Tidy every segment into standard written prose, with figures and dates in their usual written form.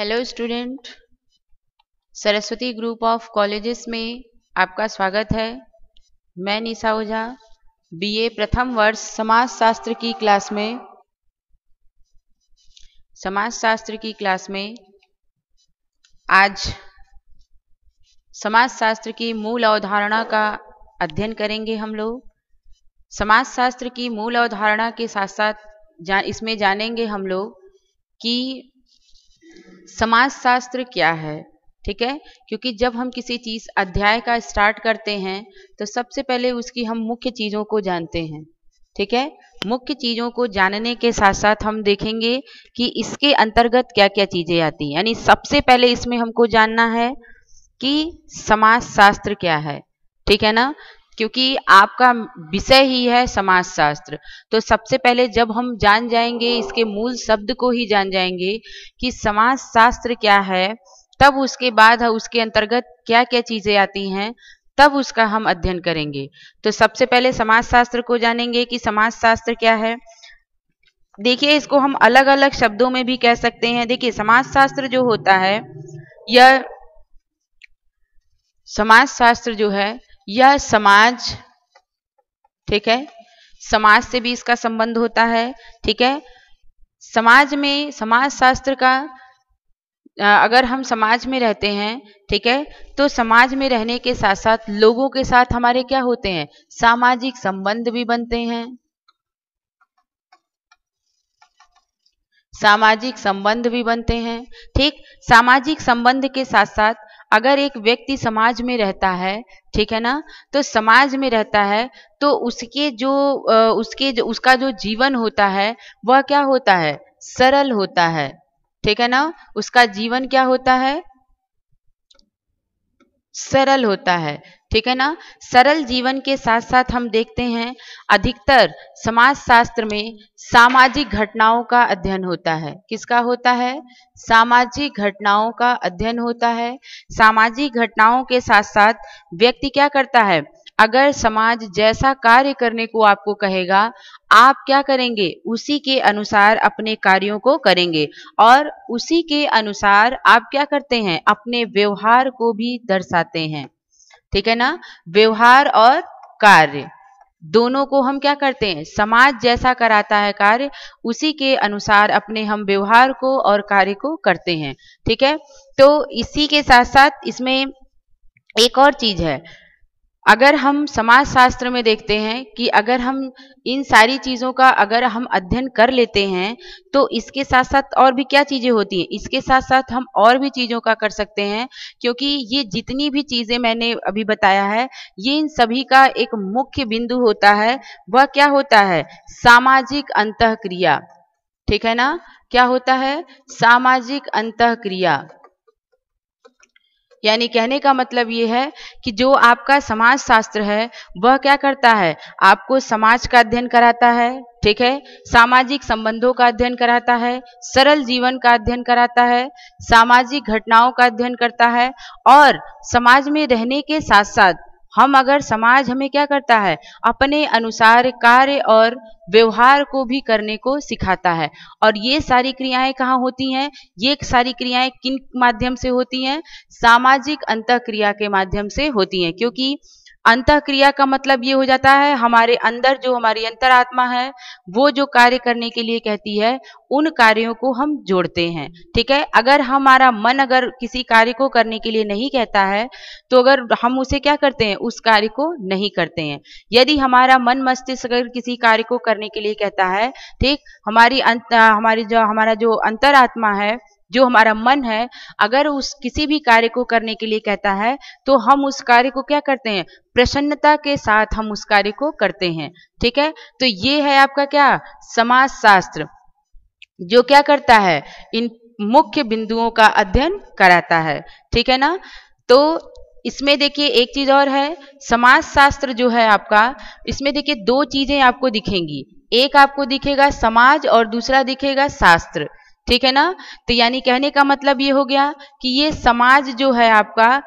Hello student, Saraswati group of colleges में आपका स्वागत है। मैं निशा ओझा बीए प्रथम वर्ष समाजशास्त्र की क्लास में आज समाजशास्त्र की मूल अवधारणा का अध्ययन करेंगे। हम लोग समाजशास्त्र की मूल अवधारणा के साथ साथ इसमें जानेंगे हम लोग कि समाजशास्त्र क्या है। ठीक है, क्योंकि जब हम किसी चीज अध्याय का स्टार्ट करते हैं तो सबसे पहले उसकी हम मुख्य चीजों को जानते हैं। ठीक है, मुख्य चीजों को जानने के साथ साथ हम देखेंगे कि इसके अंतर्गत क्या क्या चीजें आती हैं। यानी सबसे पहले इसमें हमको जानना है कि समाजशास्त्र क्या है। ठीक है ना, क्योंकि आपका विषय ही है समाजशास्त्र। तो सबसे पहले जब हम जान जाएंगे, इसके मूल शब्द को ही जान जाएंगे कि समाजशास्त्र क्या है, तब उसके बाद उसके अंतर्गत क्या क्या चीजें आती हैं, तब उसका हम अध्ययन करेंगे। तो सबसे पहले समाजशास्त्र को जानेंगे कि समाजशास्त्र क्या है। देखिए, इसको हम अलग अलग शब्दों में भी कह सकते हैं। देखिए, समाजशास्त्र जो होता है, यह समाजशास्त्र जो है यह समाज, ठीक है, समाज से भी इसका संबंध होता है। ठीक है, समाज में समाजशास्त्र का अगर हम समाज में रहते हैं, ठीक है, तो समाज में रहने के साथ साथ लोगों के साथ हमारे क्या होते हैं, सामाजिक संबंध भी बनते हैं। सामाजिक संबंध भी बनते हैं। ठीक, सामाजिक संबंध के साथ साथ अगर एक व्यक्ति समाज में रहता है, ठीक है ना, तो समाज में रहता है तो उसका जो जीवन होता है वह क्या होता है, सरल होता है। ठीक है ना, उसका जीवन क्या होता है, सरल होता है। ठीक है ना, सरल जीवन के साथ साथ हम देखते हैं अधिकतर समाजशास्त्र में सामाजिक घटनाओं का अध्ययन होता है। किसका होता है, सामाजिक घटनाओं का अध्ययन होता है। सामाजिक घटनाओं के साथ साथ व्यक्ति क्या करता है, अगर समाज जैसा कार्य करने को आपको कहेगा, आप क्या करेंगे, उसी के अनुसार अपने कार्यों को करेंगे और उसी के अनुसार आप क्या करते हैं, अपने व्यवहार को भी दर्शाते हैं। ठीक है ना, व्यवहार और कार्य दोनों को हम क्या करते हैं, समाज जैसा कराता है कार्य, उसी के अनुसार अपने हम व्यवहार को और कार्य को करते हैं। ठीक है, तो इसी के साथ साथ इसमें एक और चीज है। अगर हम समाजशास्त्र में देखते हैं कि अगर हम इन सारी चीजों का अगर हम अध्ययन कर लेते हैं तो इसके साथ साथ और भी क्या चीजें होती हैं, इसके साथ साथ हम और भी चीजों का कर सकते हैं। क्योंकि ये जितनी भी चीजें मैंने अभी बताया है, ये इन सभी का एक मुख्य बिंदु होता है। वह क्या होता है, सामाजिक अंतःक्रिया। ठीक है ना, क्या होता है, सामाजिक अंतःक्रिया। यानी कहने का मतलब ये है कि जो आपका समाजशास्त्र है वह क्या करता है, आपको समाज का अध्ययन कराता है। ठीक है, सामाजिक संबंधों का अध्ययन कराता है, सरल जीवन का अध्ययन कराता है, सामाजिक घटनाओं का अध्ययन करता है और समाज में रहने के साथ साथ हम अगर समाज हमें क्या करता है, अपने अनुसार कार्य और व्यवहार को भी करने को सिखाता है। और ये सारी क्रियाएं कहाँ होती हैं, ये सारी क्रियाएं किन माध्यम से होती हैं, सामाजिक अंतःक्रिया के माध्यम से होती हैं। क्योंकि अंतःक्रिया का मतलब ये हो जाता है, हमारे अंदर जो हमारी अंतरात्मा है वो जो कार्य करने के लिए कहती है, उन कार्यों को हम जोड़ते हैं। ठीक है, अगर हमारा मन अगर किसी कार्य को करने के लिए नहीं कहता है तो अगर हम उसे क्या करते हैं, उस कार्य को नहीं करते हैं। यदि हमारा मन मस्तिष्क अगर किसी कार्य को करने के लिए कहता है, ठीक, हमारा जो अंतरात्मा है, जो हमारा मन है, अगर उस किसी भी कार्य को करने के लिए कहता है तो हम उस कार्य को क्या करते हैं, प्रसन्नता के साथ हम उस कार्य को करते हैं। ठीक है, तो ये है आपका क्या, समाजशास्त्र, जो क्या करता है, इन मुख्य बिंदुओं का अध्ययन कराता है। ठीक है ना, तो इसमें देखिए एक चीज और है, समाजशास्त्र जो है आपका, इसमें देखिए दो चीजें आपको दिखेंगी, एक आपको दिखेगा समाज और दूसरा दिखेगा शास्त्र। ठीक है ना, तो यानी कहने का मतलब ये हो गया कि ये समाज जो है आपका,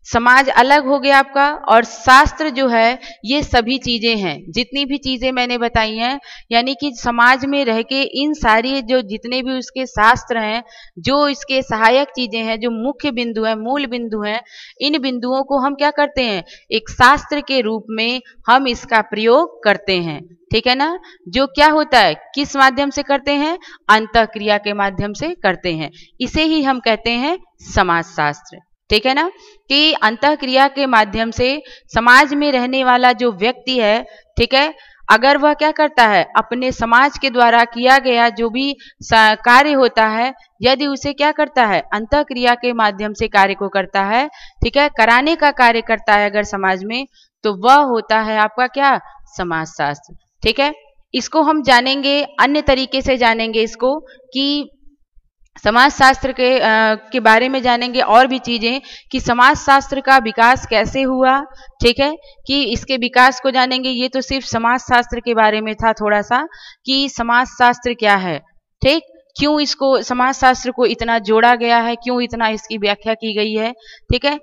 समाज अलग हो गया आपका, और शास्त्र जो है ये सभी चीजें हैं, जितनी भी चीजें मैंने बताई हैं, यानी कि समाज में रह के इन सारी जो जितने भी उसके शास्त्र हैं, जो इसके सहायक चीजें हैं, जो मुख्य बिंदु है, मूल बिंदु हैं, इन बिंदुओं को हम क्या करते हैं, एक शास्त्र के रूप में हम इसका प्रयोग करते हैं। ठीक है ना। जो क्या होता है, किस माध्यम से करते हैं, अंतःक्रिया के माध्यम से करते हैं। इसे ही हम कहते हैं समाजशास्त्र। ठीक है ना, कि अंतःक्रिया के माध्यम से समाज में रहने वाला जो व्यक्ति है, ठीक है, अगर वह क्या करता है, अपने समाज के द्वारा किया गया जो भी कार्य होता है, यदि उसे क्या करता है, अंतःक्रिया के माध्यम से कार्य को करता है, ठीक है, कराने का कार्य करता है अगर समाज में, तो वह होता है आपका क्या, समाजशास्त्र। ठीक है, इसको हम जानेंगे, अन्य तरीके से जानेंगे इसको, कि समाजशास्त्र के बारे में जानेंगे और भी चीजें, कि समाजशास्त्र का विकास कैसे हुआ। ठीक है, कि इसके विकास को जानेंगे। ये तो सिर्फ समाजशास्त्र के बारे में था थोड़ा सा, कि समाजशास्त्र क्या है, ठीक, क्यों इसको समाजशास्त्र को इतना जोड़ा गया है, क्यों इतना इसकी व्याख्या की गई है। ठीक है,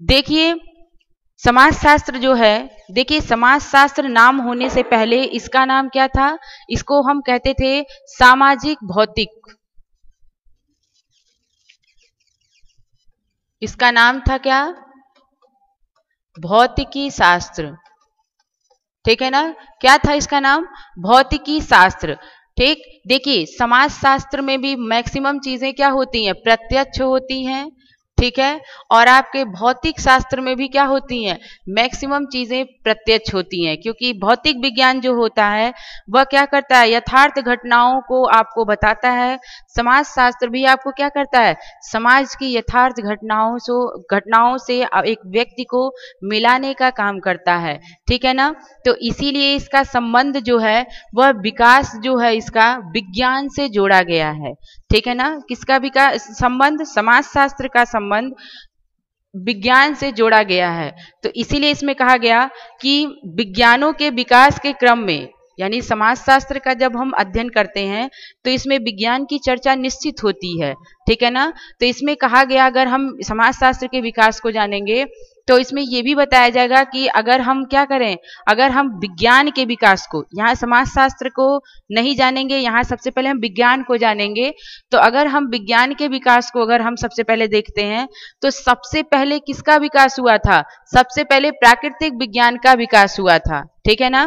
देखिए समाजशास्त्र जो है, देखिए समाजशास्त्र नाम होने से पहले इसका नाम क्या था, इसको हम कहते थे सामाजिक भौतिक। इसका नाम था क्या, भौतिकी शास्त्र। ठीक है ना, क्या था इसका नाम, भौतिकी शास्त्र। ठीक, देखिए समाजशास्त्र में भी मैक्सिमम चीजें क्या होती हैं, प्रत्यक्ष होती हैं। ठीक है, और आपके भौतिक शास्त्र में भी क्या होती हैं, मैक्सिमम चीजें प्रत्यक्ष होती हैं, क्योंकि भौतिक विज्ञान जो होता है वह क्या करता है, यथार्थ घटनाओं को आपको बताता है। समाजशास्त्र भी आपको क्या करता है, समाज की यथार्थ घटनाओं से एक व्यक्ति को मिलाने का काम करता है। ठीक है ना, तो इसीलिए इसका संबंध जो है वह विकास जो है इसका विज्ञान से जोड़ा गया है। ठीक है ना, किसका विकास संबंध, समाजशास्त्र का संबंध विज्ञान से जोड़ा गया है। तो इसीलिए इसमें कहा गया कि विज्ञानों के विकास के क्रम में, यानी समाजशास्त्र का जब हम अध्ययन करते हैं तो इसमें विज्ञान की चर्चा निश्चित होती है। ठीक है ना, तो इसमें कहा गया, अगर हम समाजशास्त्र के विकास को जानेंगे तो इसमें यह भी बताया जाएगा कि अगर हम क्या करें, अगर हम विज्ञान के विकास को, यहाँ समाजशास्त्र को नहीं जानेंगे, यहाँ सबसे पहले हम विज्ञान को जानेंगे। तो अगर हम विज्ञान के विकास को अगर हम सबसे पहले देखते हैं तो सबसे पहले किसका विकास हुआ था, सबसे पहले प्राकृतिक विज्ञान का विकास हुआ था। ठीक है ना,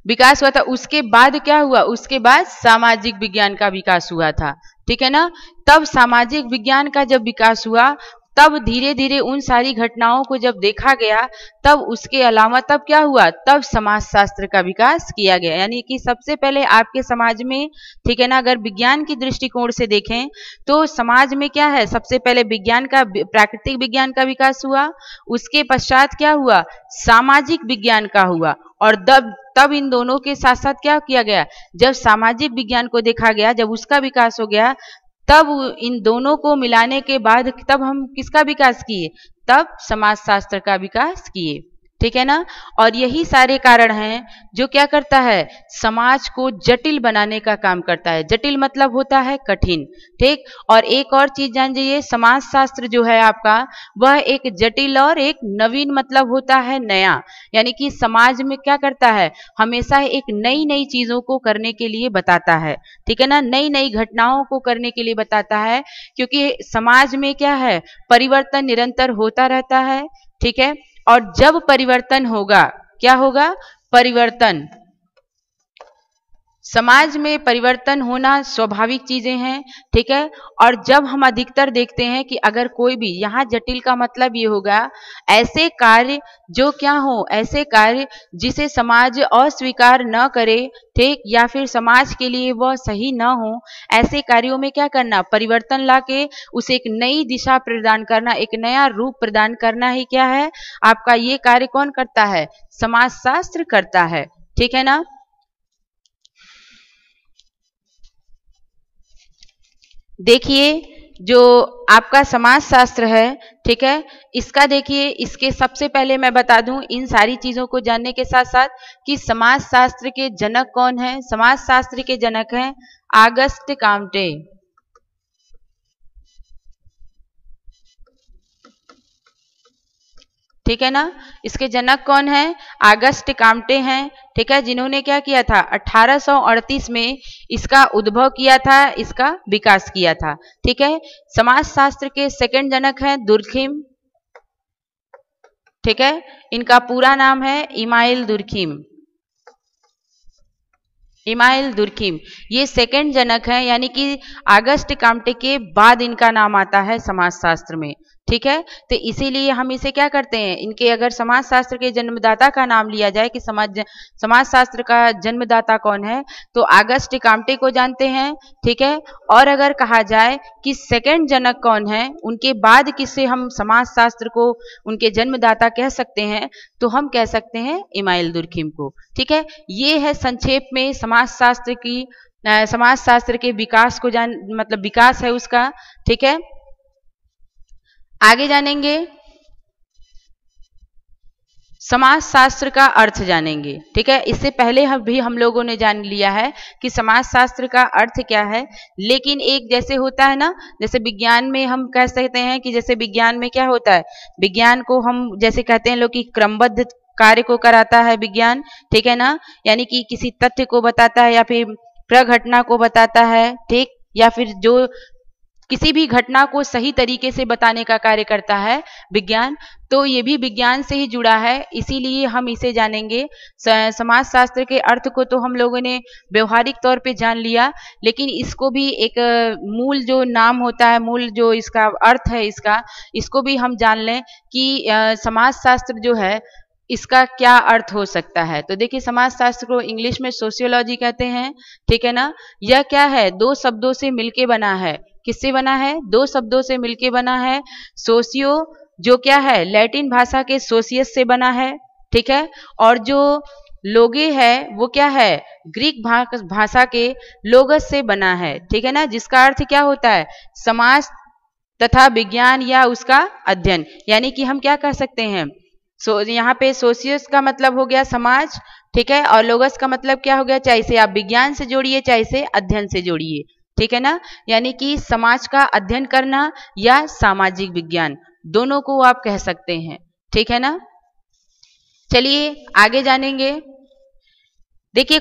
विकास हुआ था। उसके बाद क्या हुआ, उसके बाद सामाजिक विज्ञान का विकास हुआ था। ठीक है ना, तब सामाजिक विज्ञान का जब विकास हुआ, तब धीरे धीरे उन सारी घटनाओं को जब देखा गया, तब उसके अलावा तब क्या हुआ, तब समाजशास्त्र का विकास किया गया। यानी कि सबसे पहले आपके समाज में, ठीक है ना, अगर विज्ञान की दृष्टिकोण से देखें तो समाज में क्या है, सबसे पहले विज्ञान का, प्राकृतिक विज्ञान का विकास हुआ। उसके पश्चात क्या हुआ, सामाजिक विज्ञान का हुआ। और तब इन दोनों के साथ साथ क्या किया गया, जब सामाजिक विज्ञान को देखा गया, जब उसका विकास हो गया, तब इन दोनों को मिलाने के बाद तब हम किसका विकास किए, तब समाजशास्त्र का विकास किए। ठीक है ना, और यही सारे कारण हैं जो क्या करता है, समाज को जटिल बनाने का काम करता है। जटिल मतलब होता है कठिन। ठीक, और एक और चीज जान जाइए, समाजशास्त्र जो है आपका, वह एक जटिल और एक नवीन मतलब होता है नया। यानी कि समाज में क्या करता है, हमेशा एक नई नई चीजों को करने के लिए बताता है। ठीक है ना, नई नई घटनाओं को करने के लिए बताता है, क्योंकि समाज में क्या है, परिवर्तन निरंतर होता रहता है। ठीक है, और जब परिवर्तन होगा, क्या होगा, परिवर्तन, समाज में परिवर्तन होना स्वाभाविक चीजें हैं। ठीक है, और जब हम अधिकतर देखते हैं कि अगर कोई भी, यहाँ जटिल का मतलब ये होगा, ऐसे कार्य जो क्या हो, ऐसे कार्य जिसे समाज अस्वीकार न करे, ठीक, या फिर समाज के लिए वह सही न हो, ऐसे कार्यों में क्या करना, परिवर्तन लाके उसे एक नई दिशा प्रदान करना, एक नया रूप प्रदान करना ही क्या है आपका, ये कार्य कौन करता है, समाजशास्त्र करता है। ठीक है ना, देखिए जो आपका समाजशास्त्र है, ठीक है, इसका देखिए, इसके सबसे पहले मैं बता दूं इन सारी चीजों को जानने के साथ साथ कि समाजशास्त्र के जनक कौन है। समाजशास्त्र के जनक हैं ऑगस्ट ठीक है ना। इसके जनक कौन है? ऑगस्ट काम्टे हैं, ठीक है, जिन्होंने क्या किया था 1838 में इसका उद्भव किया था, इसका विकास किया था। ठीक है। समाजशास्त्र के सेकंड जनक हैं दुर्खिम, ठीक है, इनका पूरा नाम है इमाइल दुर्खिम, इमाइल दुर्खिम, ये सेकंड जनक है, यानी कि ऑगस्ट काम्टे के बाद इनका नाम आता है समाजशास्त्र में। ठीक है। तो इसीलिए हम इसे क्या करते हैं, इनके अगर समाजशास्त्र के जन्मदाता का नाम लिया जाए कि समाजशास्त्र का जन्मदाता कौन है, तो ऑगस्ट काम्टे को जानते हैं। ठीक है। और अगर कहा जाए कि सेकंड जनक कौन है, उनके बाद किसे हम समाजशास्त्र को उनके जन्मदाता कह सकते हैं, तो हम कह सकते हैं इमाइल दुर्खिम को। ठीक है। ये है संक्षेप में समाजशास्त्र के विकास को मतलब विकास है उसका। ठीक है। आगे जानेंगे, समाजशास्त्र का अर्थ जानेंगे। ठीक है। इससे पहले हम लोगों ने जान लिया है कि समाजशास्त्र का अर्थ क्या है, लेकिन एक जैसे होता है ना, जैसे विज्ञान में हम कह सकते हैं कि जैसे विज्ञान में क्या होता है, विज्ञान को हम जैसे कहते हैं लोग कि क्रमबद्ध कार्य को कराता है विज्ञान। ठीक है ना, यानी कि किसी तथ्य को बताता है या फिर प्रघटना को बताता है, ठीक, या फिर जो किसी भी घटना को सही तरीके से बताने का कार्य करता है विज्ञान। तो ये भी विज्ञान से ही जुड़ा है, इसीलिए हम इसे जानेंगे। समाजशास्त्र के अर्थ को तो हम लोगों ने व्यवहारिक तौर पे जान लिया, लेकिन इसको भी एक मूल जो नाम होता है, मूल जो इसका अर्थ है इसको भी हम जान लें कि समाजशास्त्र जो है इसका क्या अर्थ हो सकता है। तो देखिए, समाजशास्त्र को इंग्लिश में सोशियोलॉजी कहते हैं। ठीक है ना। यह क्या है, दो शब्दों से मिलके बना है। किससे बना है? दो शब्दों से मिलके बना है। सोशियो जो क्या है, लैटिन भाषा के सोशियस से बना है। ठीक है। और जो लोगे है वो क्या है, ग्रीक भाषा के लोगस से बना है। ठीक है ना, जिसका अर्थ क्या होता है, समाज तथा विज्ञान या उसका अध्ययन। यानी कि हम क्या कह सकते हैं, यहाँ पे सोशियस का मतलब हो गया समाज, ठीक है, और लोगस का मतलब क्या हो गया, चाहे इसे आप विज्ञान से जोड़िए चाहे इसे अध्ययन से जोड़िए। ठीक है ना, यानी कि समाज का अध्ययन करना या सामाजिक विज्ञान, दोनों को आप कह सकते हैं। ठीक है ना। चलिए आगे जानेंगे। देखिए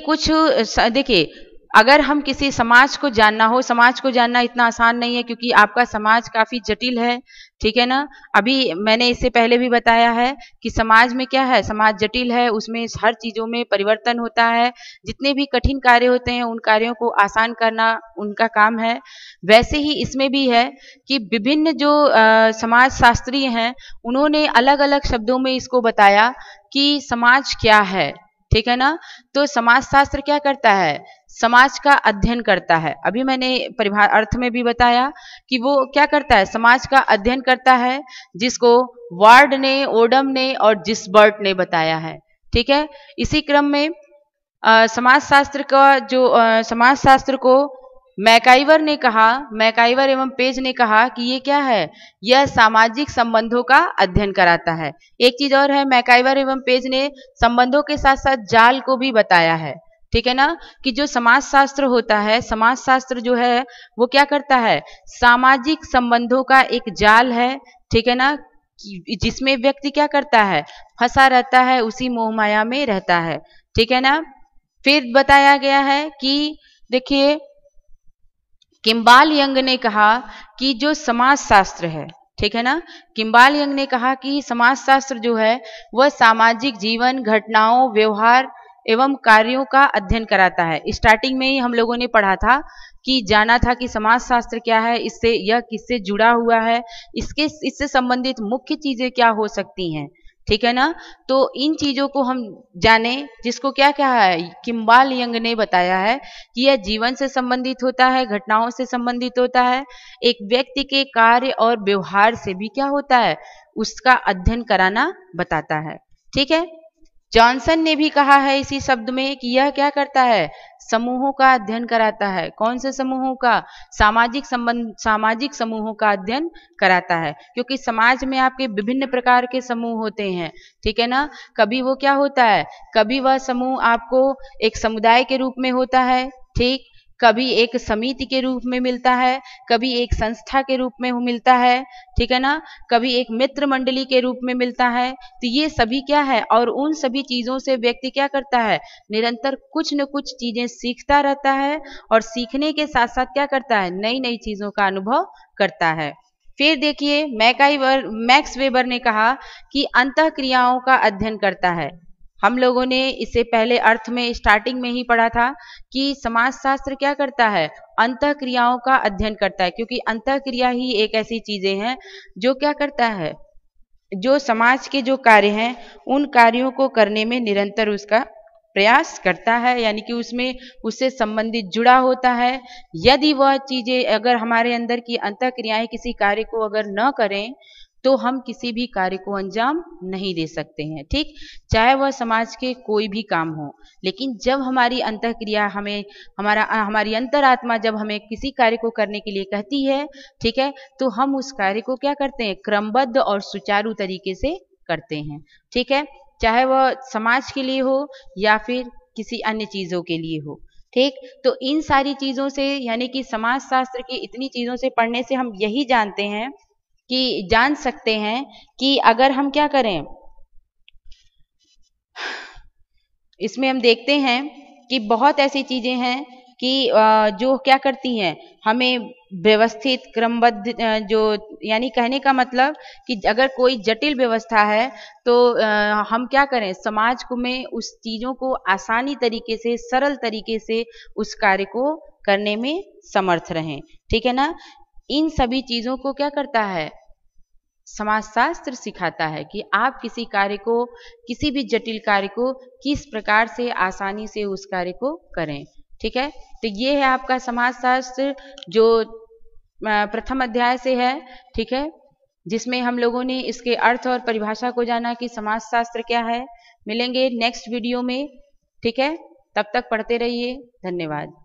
अगर हम किसी समाज को जानना हो, समाज को जानना इतना आसान नहीं है, क्योंकि आपका समाज काफी जटिल है। ठीक है ना। अभी मैंने इससे पहले भी बताया है कि समाज में क्या है, समाज जटिल है, उसमें हर चीजों में परिवर्तन होता है। जितने भी कठिन कार्य होते हैं उन कार्यों को आसान करना उनका काम है। वैसे ही इसमें भी है कि विभिन्न जो समाज शास्त्री हैं उन्होंने अलग अलग शब्दों में इसको बताया कि समाज क्या है। ठीक है ना। तो समाजशास्त्र क्या करता है, समाज का अध्ययन करता है। अभी मैंने अर्थ में भी बताया कि वो क्या करता है, समाज का अध्ययन करता है, जिसको वार्ड ने, ओडम ने और जिसबर्ट ने बताया है। ठीक है। इसी क्रम में समाजशास्त्र को मैकाइवर एवं पेज ने कहा कि ये क्या है, यह सामाजिक संबंधों का अध्ययन कराता है। एक चीज और है, मैकाइवर एवं पेज ने संबंधों के साथ साथ जाल को भी बताया है। ठीक है ना, कि जो समाजशास्त्र होता है, समाजशास्त्र जो है वो क्या करता है, सामाजिक संबंधों का एक जाल है। ठीक है ना, जिसमें व्यक्ति क्या करता है, फंसा रहता है, उसी मोहमाया में रहता है। ठीक है ना। फिर बताया गया है कि देखिए, किम्बाल यंग ने कहा कि जो समाजशास्त्र है, ठीक है ना, किम्बाल यंग ने कहा कि समाजशास्त्र जो है वह सामाजिक जीवन, घटनाओं, व्यवहार एवं कार्यों का अध्ययन कराता है। स्टार्टिंग में ही हम लोगों ने पढ़ा था कि जाना था कि समाजशास्त्र क्या है, इससे यह किससे जुड़ा हुआ है, इससे संबंधित मुख्य चीजें क्या हो सकती हैं। ठीक है ना। तो इन चीजों को हम जाने, जिसको क्या कहा है, किम्बाल यंग ने बताया है कि यह जीवन से संबंधित होता है, घटनाओं से संबंधित होता है, एक व्यक्ति के कार्य और व्यवहार से भी क्या होता है, उसका अध्ययन कराना बताता है। ठीक है। जॉनसन ने भी कहा है इसी शब्द में कि यह क्या करता है, समूहों का अध्ययन कराता है। कौन से समूहों का, सामाजिक समूहों का अध्ययन कराता है, क्योंकि समाज में आपके विभिन्न प्रकार के समूह होते हैं। ठीक है ना। कभी वो क्या होता है, कभी वह समूह आपको एक समुदाय के रूप में होता है, ठीक, कभी एक समिति के रूप में मिलता है, कभी एक संस्था के रूप में मिलता है, ठीक है ना, कभी एक मित्र मंडली के रूप में मिलता है। तो ये सभी क्या है, और उन सभी चीजों से व्यक्ति क्या करता है, निरंतर कुछ न कुछ चीजें सीखता रहता है, और सीखने के साथ साथ क्या करता है, नई नई चीजों का अनुभव करता है। फिर देखिए मैक्स वेबर ने कहा कि अंतःक्रियाओं का अध्ययन करता है। हम लोगों ने इसे पहले अर्थ में स्टार्टिंग में ही पढ़ा था कि समाजशास्त्र क्या करता है, अंतःक्रियाओं का अध्ययन करता है, क्योंकि अंतःक्रिया ही एक ऐसी चीजें हैं जो क्या करता है, जो समाज के जो कार्य हैं उन कार्यों को करने में निरंतर उसका प्रयास करता है, यानी कि उसमें उससे संबंधित जुड़ा होता है। यदि वह चीजें अगर हमारे अंदर की अंतःक्रियाएं किसी कार्य को अगर न करें तो हम किसी भी कार्य को अंजाम नहीं दे सकते हैं, ठीक, चाहे वह समाज के कोई भी काम हो। लेकिन जब हमारी अंतःक्रिया हमारी अंतरात्मा जब हमें किसी कार्य को करने के लिए कहती है, ठीक है, तो हम उस कार्य को क्या करते हैं, क्रमबद्ध और सुचारू तरीके से करते हैं, ठीक है, चाहे वह समाज के लिए हो या फिर किसी अन्य चीजों के लिए हो, ठीक। तो इन सारी चीजों से, यानी कि समाज शास्त्र की इतनी चीजों से पढ़ने से हम यही जान सकते हैं कि अगर हम क्या करें, इसमें हम देखते हैं कि बहुत ऐसी चीजें हैं कि जो क्या करती हैं, हमें व्यवस्थित क्रमबद्ध जो, यानी कहने का मतलब कि अगर कोई जटिल व्यवस्था है तो हम क्या करें, समाज को में उस चीजों को आसानी तरीके से, सरल तरीके से उस कार्य को करने में समर्थ रहें, ठीक है ना। इन सभी चीजों को क्या करता है, समाजशास्त्र सिखाता है कि आप किसी कार्य को, किसी भी जटिल कार्य को किस प्रकार से आसानी से उस कार्य को करें, ठीक है। तो ये है आपका समाजशास्त्र जो प्रथम अध्याय से है, ठीक है, जिसमें हम लोगों ने इसके अर्थ और परिभाषा को जाना कि समाजशास्त्र क्या है। मिलेंगे नेक्स्ट वीडियो में, ठीक है, तब तक पढ़ते रहिए, धन्यवाद।